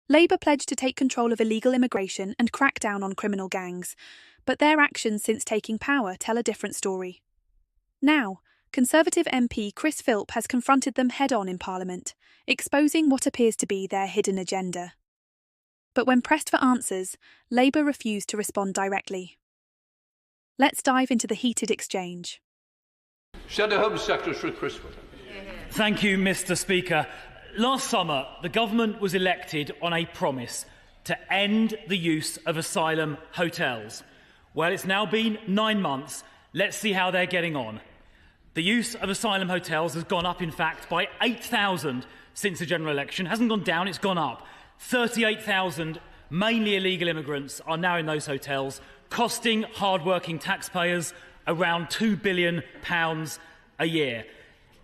Labour pledged to take control of illegal immigration and crack down on criminal gangs, but their actions since taking power tell a different story. Now, Conservative MP Chris Philp has confronted them head-on in Parliament, exposing what appears to be their hidden agenda. But when pressed for answers, Labour refused to respond directly. Let's dive into the heated exchange. Shadow Home Secretary Chris Philp. Thank you, Mr. Speaker. Last summer, the government was elected on a promise to end the use of asylum hotels. Well, it's now been 9 months. Let's see how they're getting on. The use of asylum hotels has gone up, in fact, by 8,000 since the general election. It hasn't gone down, it's gone up. 38,000, mainly illegal immigrants, are now in those hotels, costing hard-working taxpayers around £2 billion a year.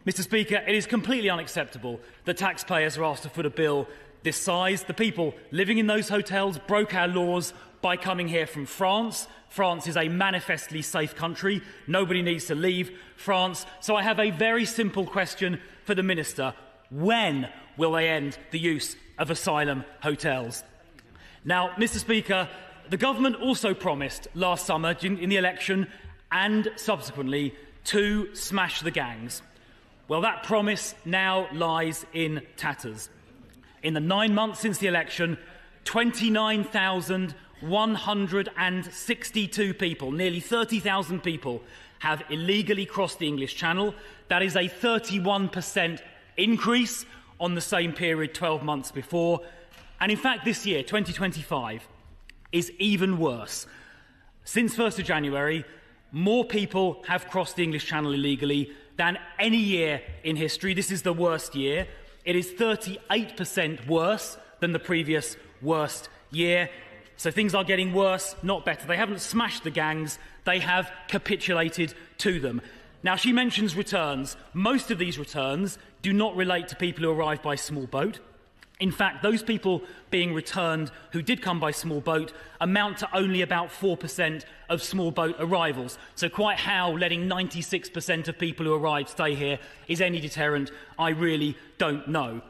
Mr. Speaker, it is completely unacceptable that taxpayers are asked to foot a bill this size. The people living in those hotels broke our laws by coming here from France. France is a manifestly safe country. Nobody needs to leave France. So I have a very simple question for the Minister. When will they end the use of asylum hotels? Now, Mr. Speaker, the government also promised last summer in the election and subsequently to smash the gangs. Well, that promise now lies in tatters. In the 9 months since the election, 29,162 people, nearly 30,000 people, have illegally crossed the English Channel. That is a 31% increase on the same period 12 months before. And in fact, this year, 2025, is even worse. Since 1st of January, more people have crossed the English Channel illegally than any year in history. This is the worst year. It is 38% worse than the previous worst year. So things are getting worse, not better. They haven't smashed the gangs, they have capitulated to them. Now, she mentions returns. Most of these returns do not relate to people who arrived by small boat. In fact, those people being returned who did come by small boat amount to only about 4% of small boat arrivals. So quite how letting 96% of people who arrive stay here is any deterrent, I really don't know.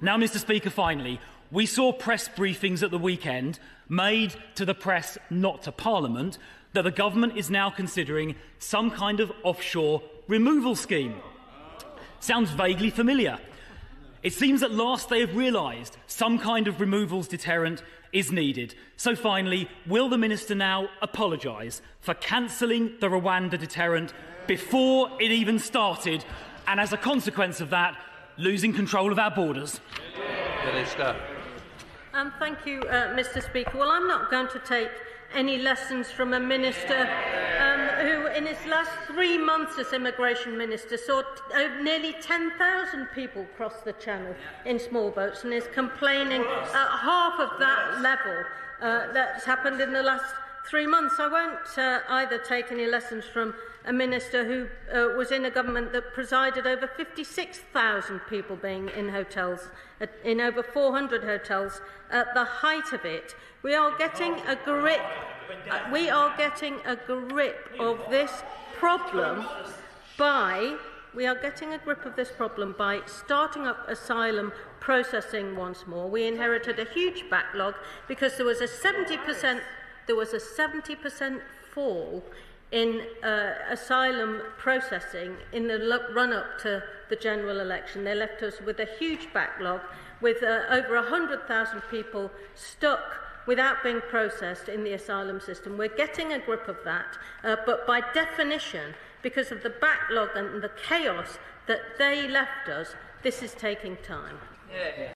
Now, Mr. Speaker, finally, we saw press briefings at the weekend made to the press, not to Parliament, that the government is now considering some kind of offshore removal scheme. Sounds vaguely familiar. It seems at last they have realised some kind of removals deterrent is needed. So finally, will the Minister now apologise for cancelling the Rwanda deterrent before it even started, and as a consequence of that, losing control of our borders? Minister. Thank you, Mr. Speaker. Well, I'm not going to take any lessons from a minister who, in his last 3 months as immigration minister, saw nearly 10,000 people cross the channel in small boats and is complaining at half of that level that's happened in the last 3 months. I won't either take any lessons from a minister who was in a government that presided over 56,000 people being in hotels, in over 400 hotels at the height of it. We are getting a grip. We are getting a grip of this problem by. We are getting a grip of this problem by starting up asylum processing once more. We inherited a huge backlog because there was a 70% fall in asylum processing in the run-up to the general election. They left us with a huge backlog, with over 100,000 people stuck without being processed in the asylum system. We're getting a grip of that, but by definition, because of the backlog and the chaos that they left us, this is taking time.